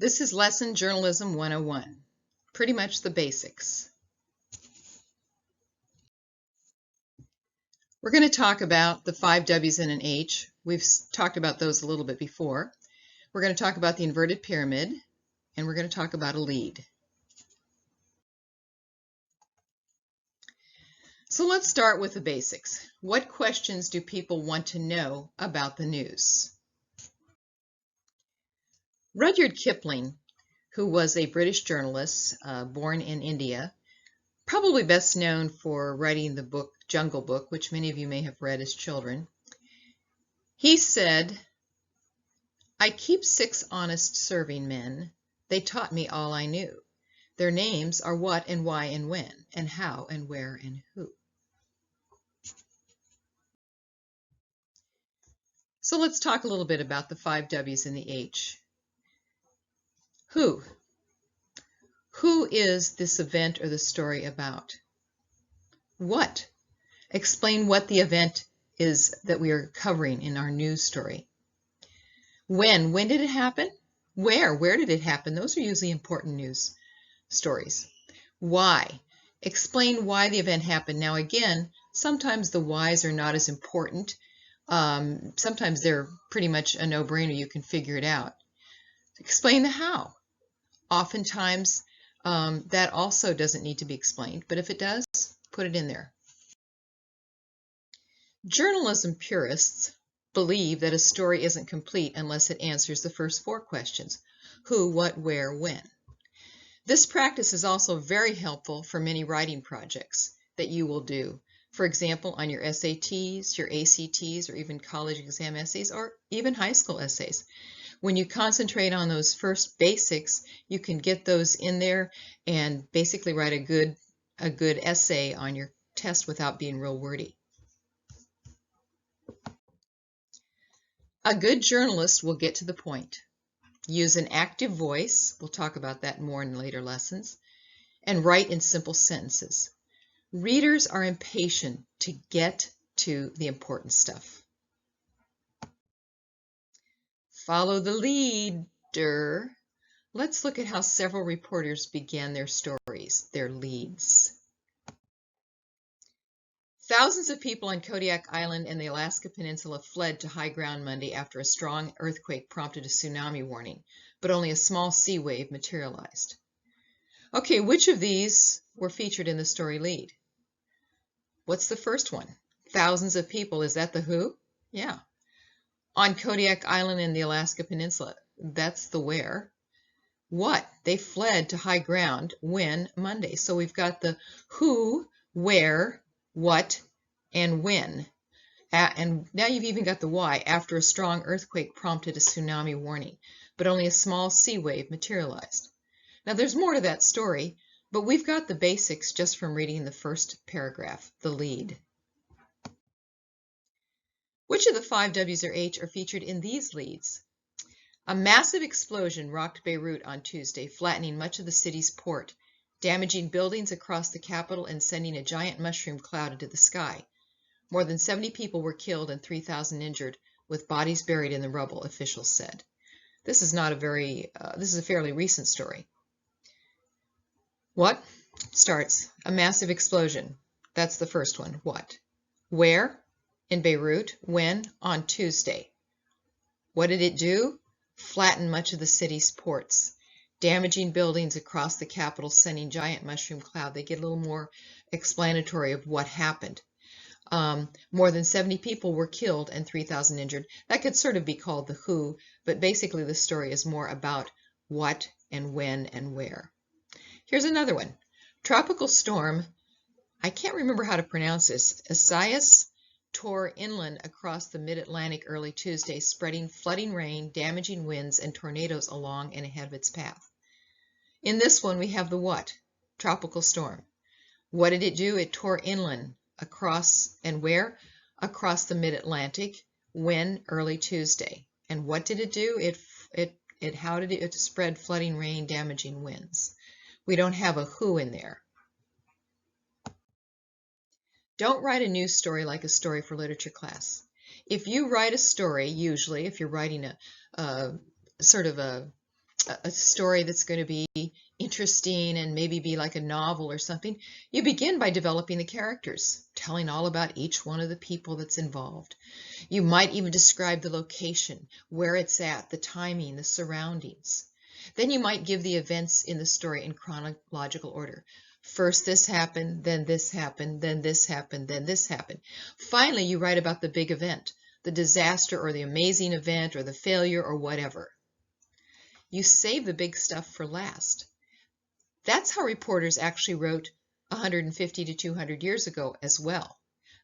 This is Lesson Journalism 101, pretty much the basics. We're going to talk about the 5 W's and an H. We've talked about those a little bit before. We're going to talk about the inverted pyramid, and we're going to talk about a lead. So let's start with the basics. What questions do people want to know about the news? Rudyard Kipling, who was a British journalist born in India, probably best known for writing the book Jungle Book, which many of you may have read as children. He said, "I keep 6 honest serving men. They taught me all I knew. Their names are what and why and when, and how and where and who." So let's talk a little bit about the 5 W's and the H. Who? Who is this event or the story about? What? Explain what the event is that we are covering in our news story. When? When did it happen? Where? Where did it happen? Those are usually important news stories. Why? Explain why the event happened. Now again, sometimes the whys are not as important. Sometimes they're pretty much a no-brainer. You can figure it out. Explain the how. Oftentimes, that also doesn't need to be explained, but if it does, put it in there. Journalism purists believe that a story isn't complete unless it answers the first 4 questions: who, what, where, when. This practice is also very helpful for many writing projects that you will do. For example, on your SATs, your ACTs, or even college exam essays, or even high school essays. When you concentrate on those first basics, you can get those in there and basically write a good essay on your test without being real wordy. A good journalist will get to the point, use an active voice, we'll talk about that more in later lessons, and write in simple sentences. Readers are impatient to get to the important stuff. Follow the leader. Let's look at how several reporters began their stories, their leads. Thousands of people on Kodiak Island and the Alaska Peninsula fled to high ground Monday after a strong earthquake prompted a tsunami warning, but only a small sea wave materialized. Okay, which of these were featured in the story lead? What's the first one? Thousands of people. Is that the who? Yeah. On Kodiak Island and the Alaska Peninsula. That's the where. What? They fled to high ground when? Monday. So we've got the who, where, what, and when. And now you've even got the why. After a strong earthquake prompted a tsunami warning, but only a small sea wave materialized. Now there's more to that story, but we've got the basics just from reading the first paragraph, the lead. Which of the 5 W's or H are featured in these leads? A massive explosion rocked Beirut on Tuesday, flattening much of the city's port, damaging buildings across the capital and sending a giant mushroom cloud into the sky. More than 70 people were killed and 3,000 injured, with bodies buried in the rubble, officials said. This is a fairly recent story. What? Starts, a massive explosion. That's the first one. What? Where? In Beirut. When? On Tuesday. What did it do? Flatten much of the city's ports, damaging buildings across the capital, sending giant mushroom cloud. They get a little more explanatory of what happened. More than 70 people were killed and 3,000 injured. That could sort of be called the who, but basically the story is more about what and when and where. Here's another one. Tropical storm, I can't remember how to pronounce this, Isaias, tore inland across the mid-Atlantic early Tuesday, spreading flooding rain, damaging winds, and tornadoes along and ahead of its path. In this one, we have the what? Tropical storm. What did it do? It tore inland across, and where? Across the mid-Atlantic. When? Early Tuesday. And what did it do? How did it spread flooding rain, damaging winds? We don't have a who in there. Don't write a news story like a story for literature class. If you write a story, usually if you're writing a sort of a a story that's going to be interesting and maybe be like a novel or something, you begin by developing the characters, telling all about each one of the people that's involved. You might even describe the location, where it's at, the timing, the surroundings. Then you might give the events in the story in chronological order. First this happened, then this happened, then this happened, then this happened. Finally, you write about the big event, the disaster or the amazing event or the failure or whatever. You save the big stuff for last. That's how reporters actually wrote 150 to 200 years ago as well,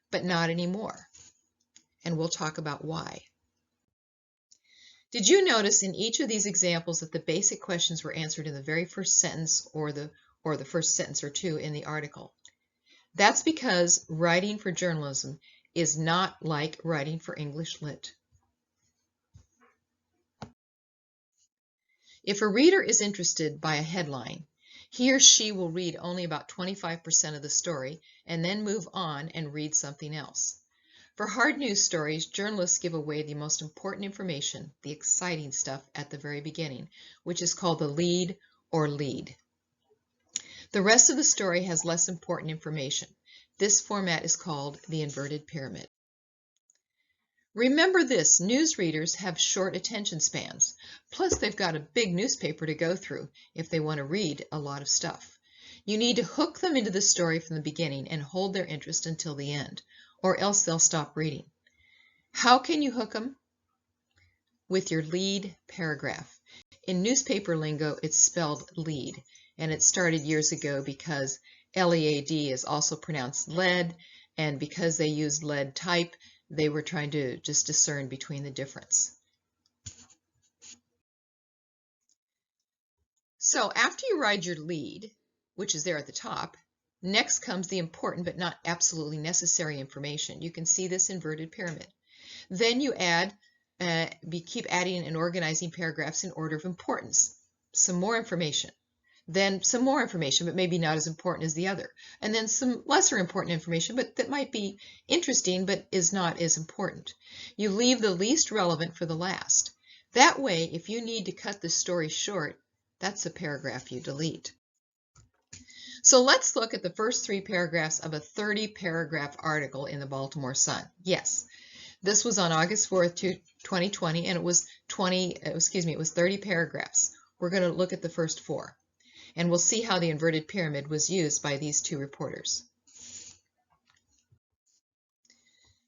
but not anymore. And we'll talk about why. Did you notice in each of these examples that the basic questions were answered in the very first sentence or the first sentence or two in the article? That's because writing for journalism is not like writing for English Lit. If a reader is interested by a headline, he or she will read only about 25% of the story and then move on and read something else. For hard news stories, journalists give away the most important information, the exciting stuff, at the very beginning, which is called the lead or lead. The rest of the story has less important information. This format is called the inverted pyramid. Remember this, news readers have short attention spans. Plus, they've got a big newspaper to go through if they want to read a lot of stuff. You need to hook them into the story from the beginning and hold their interest until the end, or else they'll stop reading. How can you hook them? With your lead paragraph. In newspaper lingo, it's spelled lead, and it started years ago because L-E-A-D is also pronounced lead, and because they used lead type, they were trying to just discern between the difference. So after you write your lead, which is there at the top, next comes the important but not absolutely necessary information. You can see this inverted pyramid. Then you keep adding and organizing paragraphs in order of importance. Some more information. Then some more information, but maybe not as important as the other. And then some lesser important information, but that might be interesting, but is not as important. You leave the least relevant for the last. That way, if you need to cut the story short, that's a paragraph you delete. So let's look at the first 3 paragraphs of a 30-paragraph article in the Baltimore Sun. Yes, this was on August 4th, 2020, and it was 30 paragraphs. We're going to look at the first 4. And we'll see how the inverted pyramid was used by these 2 reporters.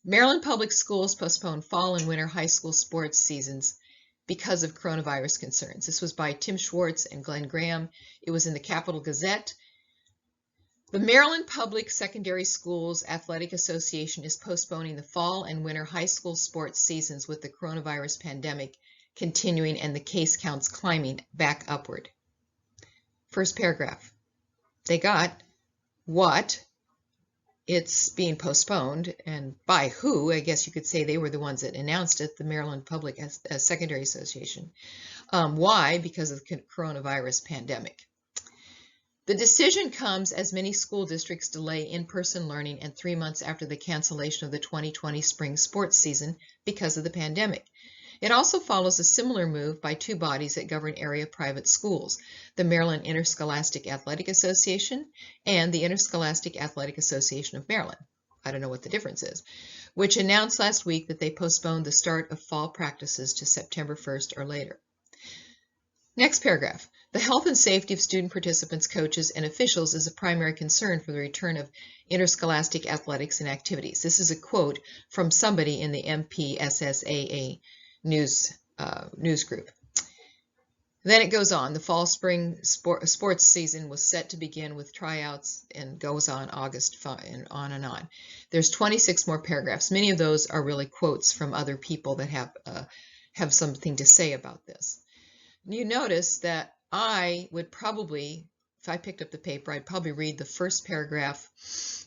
Maryland Public Schools postponed fall and winter high school sports seasons because of coronavirus concerns. This was by Tim Schwartz and Glenn Graham. It was in the Capital Gazette. The Maryland Public Secondary Schools Athletic Association is postponing the fall and winter high school sports seasons with the coronavirus pandemic continuing and the case counts climbing back upward. First paragraph. They got what? It's being postponed, and by who? I guess you could say they were the ones that announced it, the Maryland Public Secondary Association. Why? Because of the coronavirus pandemic. The decision comes as many school districts delay in-person learning and 3 months after the cancellation of the 2020 spring sports season because of the pandemic. It also follows a similar move by 2 bodies that govern area private schools, the Maryland Interscholastic Athletic Association and the Interscholastic Athletic Association of Maryland. I don't know what the difference is, which announced last week that they postponed the start of fall practices to September 1st or later. Next paragraph. The health and safety of student participants, coaches, and officials is a primary concern for the return of interscholastic athletics and activities. This is a quote from somebody in the MPSSAA news group. Then it goes on. The fall-spring sports season was set to begin with tryouts and goes on August 5 and on and on. There's 26 more paragraphs. Many of those are really quotes from other people that have something to say about this. You notice that I would probably, if I picked up the paper, I'd probably read the first paragraph,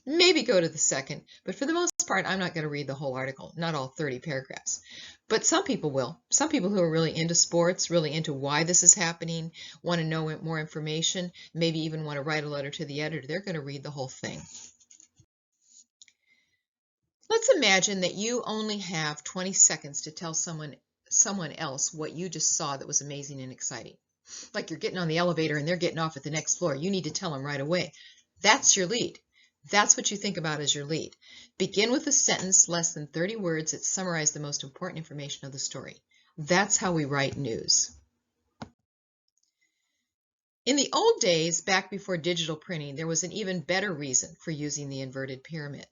maybe go to the second, but for the most part, I'm not going to read the whole article, not all 30 paragraphs. But some people will. Some people who are really into sports, really into why this is happening, want to know more information, maybe even want to write a letter to the editor, they're going to read the whole thing. Let's imagine that you only have 20 seconds to tell someone else what you just saw that was amazing and exciting. like you're getting on the elevator and they're getting off at the next floor. You need to tell them right away. That's your lead. That's what you think about as your lead. Begin with a sentence less than 30 words that summarize the most important information of the story. That's how we write news. In the old days, back before digital printing, there was an even better reason for using the inverted pyramid.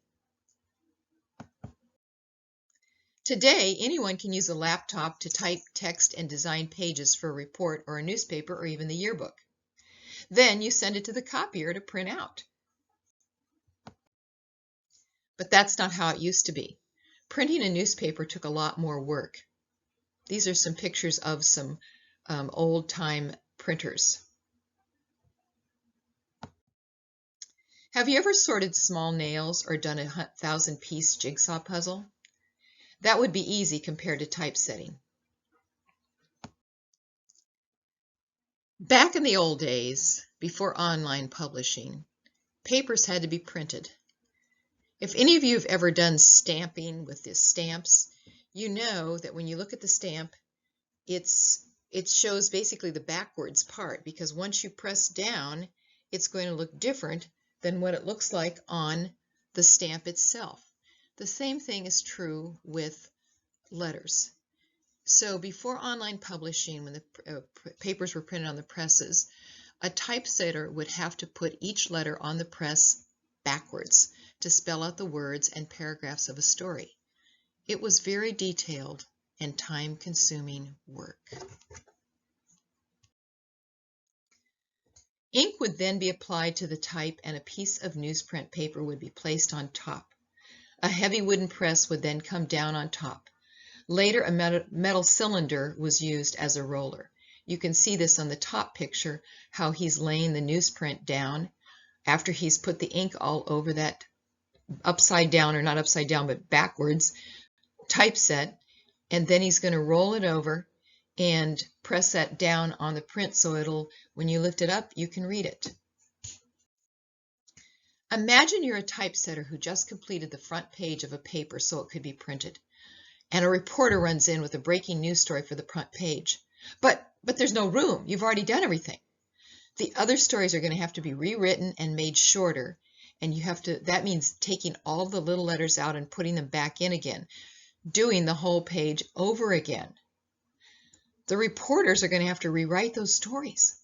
Today, anyone can use a laptop to type text and design pages for a report or a newspaper or even the yearbook. Then you send it to the copier to print out. But that's not how it used to be. Printing a newspaper took a lot more work. These are some pictures of some old-time printers. Have you ever sorted small nails or done a 1,000-piece jigsaw puzzle? That would be easy compared to typesetting. Back in the old days, before online publishing, papers had to be printed. If any of you have ever done stamping with the stamps, you know that when you look at the stamp, it shows basically the backwards part, because once you press down, it's going to look different than what it looks like on the stamp itself. The same thing is true with letters. So before online publishing, when the papers were printed on the presses, a typesetter would have to put each letter on the press backwards to spell out the words and paragraphs of a story. It was very detailed and time-consuming work. Ink would then be applied to the type and a piece of newsprint paper would be placed on top. A heavy wooden press would then come down on top. Later, a metal cylinder was used as a roller. You can see this on the top picture, how he's laying the newsprint down after he's put the ink all over that upside down, or not upside down, but backwards typeset, and then he's going to roll it over and press that down on the print so it'll, when you lift it up, you can read it. Imagine you're a typesetter who just completed the front page of a paper so it could be printed, and a reporter runs in with a breaking news story for the front page. But there's no room. You've already done everything. The other stories are going to have to be rewritten and made shorter, and that means taking all the little letters out and putting them back in again, doing the whole page over again. The reporters are going to have to rewrite those stories.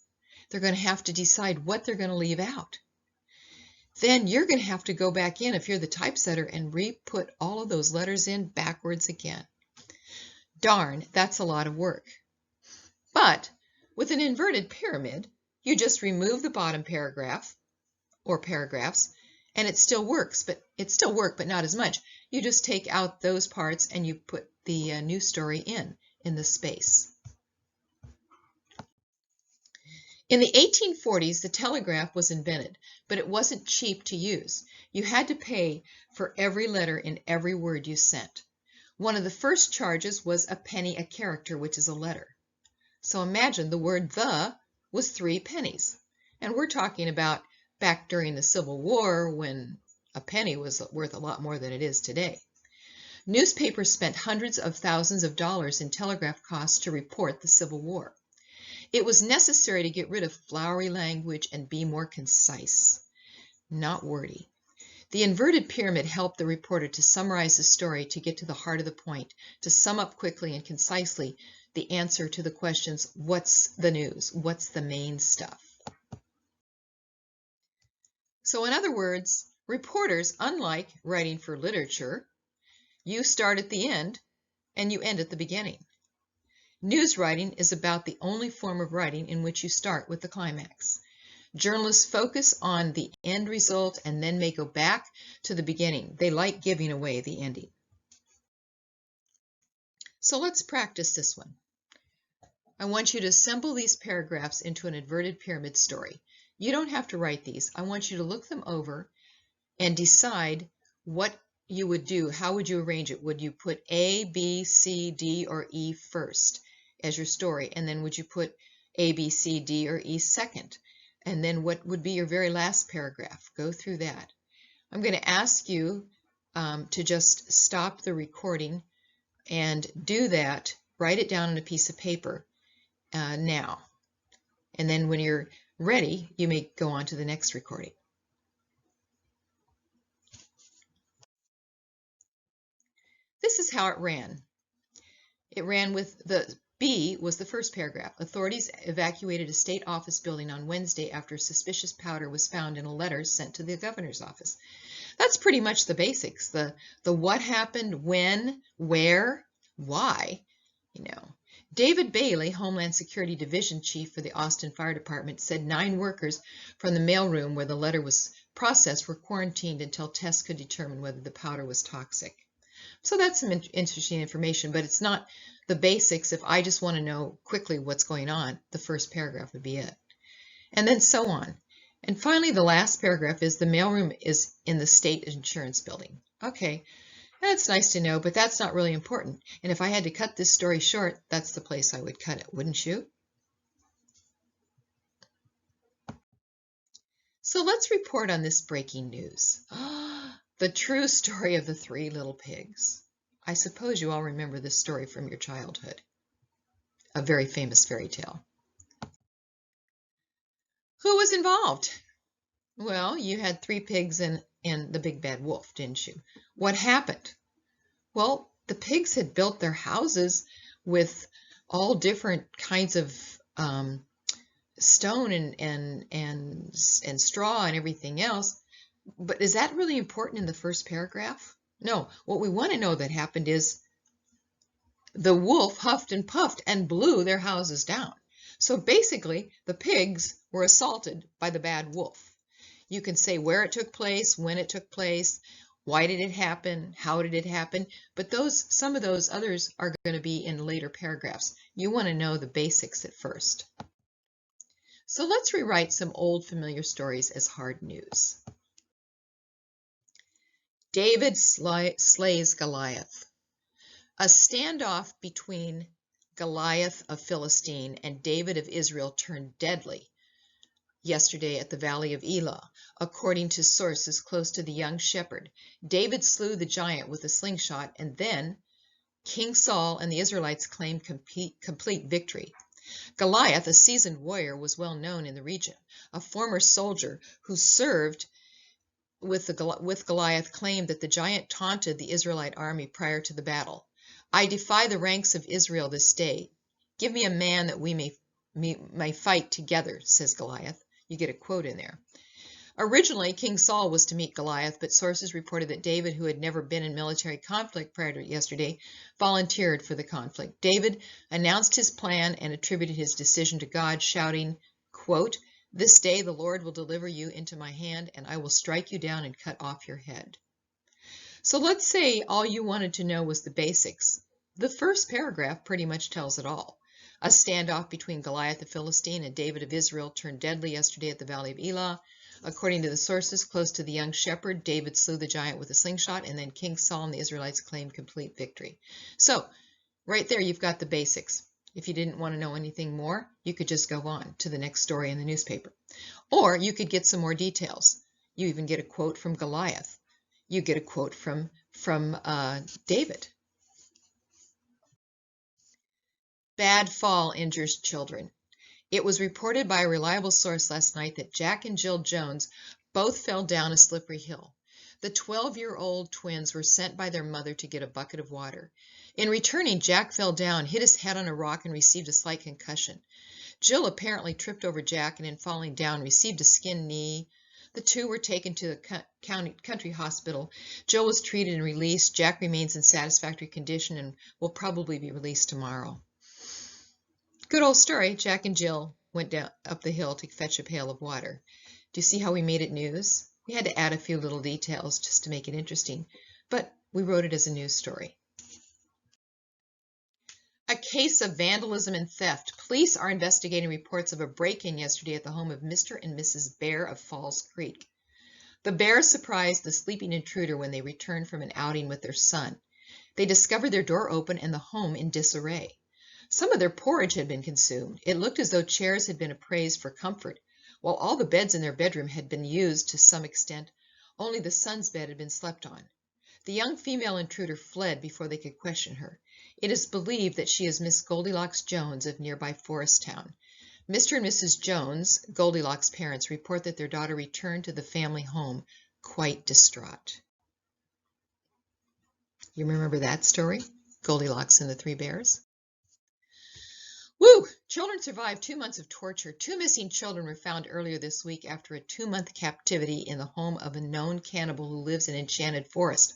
They're going to have to decide what they're going to leave out. Then you're going to have to go back in, if you're the typesetter, and re-put all of those letters in backwards again. Darn, that's a lot of work. But with an inverted pyramid, you just remove the bottom paragraph or paragraphs, and it still works, but not as much. You just take out those parts and you put the news story in the space. In the 1840s, the telegraph was invented, but it wasn't cheap to use. You had to pay for every letter in every word you sent. One of the first charges was a penny a character, which is a letter. So imagine the word "the" was 3 pennies. And we're talking about back during the Civil War, when a penny was worth a lot more than it is today. Newspapers spent hundreds of thousands of dollars in telegraph costs to report the Civil War. It was necessary to get rid of flowery language and be more concise, not wordy. The inverted pyramid helped the reporter to summarize the story, to get to the heart of the point, to sum up quickly and concisely the answer to the questions, what's the news? What's the main stuff? So in other words, reporters, unlike writing for literature, you start at the end and you end at the beginning. News writing is about the only form of writing in which you start with the climax. Journalists focus on the end result and then may go back to the beginning. They like giving away the ending. So let's practice this one. I want you to assemble these paragraphs into an inverted pyramid story. You don't have to write these. I want you to look them over and decide what you would do. How would you arrange it? Would you put A, B, C, D, or E first as your story? And then would you put A, B, C, D, or E second? And then what would be your very last paragraph? Go through that. I'm going to ask you to just stop the recording and do that. Write it down on a piece of paper now. And then when you're ready, you may go on to the next recording. This is how it ran. It ran with the B was the first paragraph. Authorities evacuated a state office building on Wednesday after suspicious powder was found in a letter sent to the governor's office. That's pretty much the basics. The what happened, when, where, why, David Bailey, Homeland Security Division Chief for the Austin Fire Department, said 9 workers from the mailroom where the letter was processed were quarantined until tests could determine whether the powder was toxic. So that's some interesting information, but it's not the basics. If I just want to know quickly what's going on, the first paragraph would be it. And then so on. And finally, the last paragraph is the mailroom is in the state insurance building. Okay, that's nice to know, but that's not really important. And if I had to cut this story short, that's the place I would cut it, wouldn't you? So let's report on this breaking news. The true story of the 3 little pigs. I suppose you all remember this story from your childhood. A very famous fairy tale. Who was involved? Well, you had 3 pigs and the big bad wolf, didn't you? What happened? Well, the pigs had built their houses with all different kinds of stone and straw and everything else. But is that really important in the first paragraph? No. What we want to know that happened is the wolf huffed and puffed and blew their houses down. So basically, the pigs were assaulted by the bad wolf. You can say where it took place, when it took place, why did it happen, how did it happen, but some of those others are going to be in later paragraphs. You want to know the basics at first. So let's rewrite some old familiar stories as hard news. David slays Goliath. A standoff between Goliath of Philistine and David of Israel turned deadly yesterday at the Valley of Elah. According to sources close to the young shepherd, David slew the giant with a slingshot, and then King Saul and the Israelites claimed complete victory. Goliath, a seasoned warrior, was well known in the region. A former soldier who served with Goliath claimed that the giant taunted the Israelite army prior to the battle. I defy the ranks of Israel this day. Give me a man that we may fight together, says Goliath. You get a quote in there. Originally, King Saul was to meet Goliath, but sources reported that David, who had never been in military conflict prior to yesterday, volunteered for the conflict. David announced his plan and attributed his decision to God, shouting, quote, "This day the Lord will deliver you into my hand, and I will strike you down and cut off your head." So let's say all you wanted to know was the basics. The first paragraph pretty much tells it all. A standoff between Goliath the Philistine and David of Israel turned deadly yesterday at the Valley of Elah. According to the sources close to the young shepherd, David slew the giant with a slingshot, and then King Saul and the Israelites claimed complete victory. So right there you've got the basics. If you didn't want to know anything more, you could just go on to the next story in the newspaper. Or you could get some more details. You even get a quote from Goliath. You get a quote from David. Bad fall injures children. It was reported by a reliable source last night that Jack and Jill Jones both fell down a slippery hill. The 12-year-old twins were sent by their mother to get a bucket of water. In returning, Jack fell down, hit his head on a rock, and received a slight concussion. Jill apparently tripped over Jack and in falling down received a skinned knee. The two were taken to the country hospital. Jill was treated and released. Jack remains in satisfactory condition and will probably be released tomorrow. Good old story. Jack and Jill went down up the hill to fetch a pail of water. Do you see how we made it news? We had to add a few little details just to make it interesting, but we wrote it as a news story. A case of vandalism and theft. Police are investigating reports of a break-in yesterday at the home of Mr. and Mrs. Bear of Falls Creek. The Bears surprised the sleeping intruder when they returned from an outing with their son. They discovered their door open and the home in disarray. Some of their porridge had been consumed. It looked as though chairs had been appraised for comfort, while all the beds in their bedroom had been used to some extent. Only the son's bed had been slept on. The young female intruder fled before they could question her. It is believed that she is Miss Goldilocks Jones of nearby Forest Town. Mr. and Mrs. Jones, Goldilocks' parents, report that their daughter returned to the family home quite distraught. You remember that story? Goldilocks and the Three Bears? Woo! Children survived 2 months of torture. 2 missing children were found earlier this week after a 2-month captivity in the home of a known cannibal who lives in Enchanted Forest.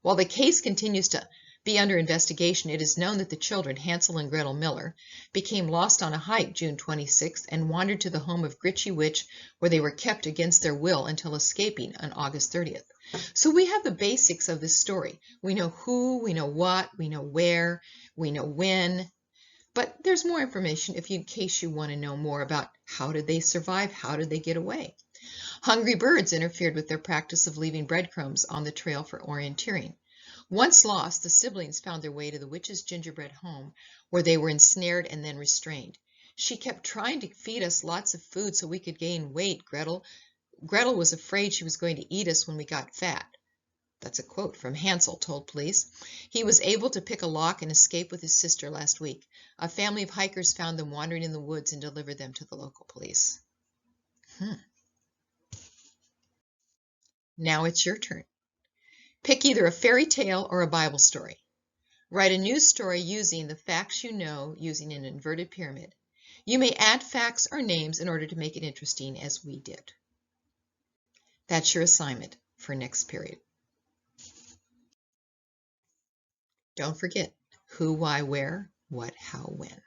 While the case continues to be under investigation, it is known that the children, Hansel and Gretel Miller, became lost on a hike June 26th and wandered to the home of Gritchy Witch, where they were kept against their will until escaping on August 30th. So we have the basics of this story. We know who, we know what, we know where, we know when. But there's more information in case you want to know more about how did they survive, how did they get away. Hungry birds interfered with their practice of leaving breadcrumbs on the trail for orienteering. Once lost, the siblings found their way to the witch's gingerbread home, where they were ensnared and then restrained. She kept trying to feed us lots of food so we could gain weight, Gretel. Gretel was afraid she was going to eat us when we got fat. That's a quote from Hansel, told police. He was able to pick a lock and escape with his sister last week. A family of hikers found them wandering in the woods and delivered them to the local police. Now it's your turn. Pick either a fairy tale or a Bible story. Write a news story using the facts you know using an inverted pyramid. You may add facts or names in order to make it interesting, as we did. That's your assignment for next period. Don't forget who, why, where, what, how, when.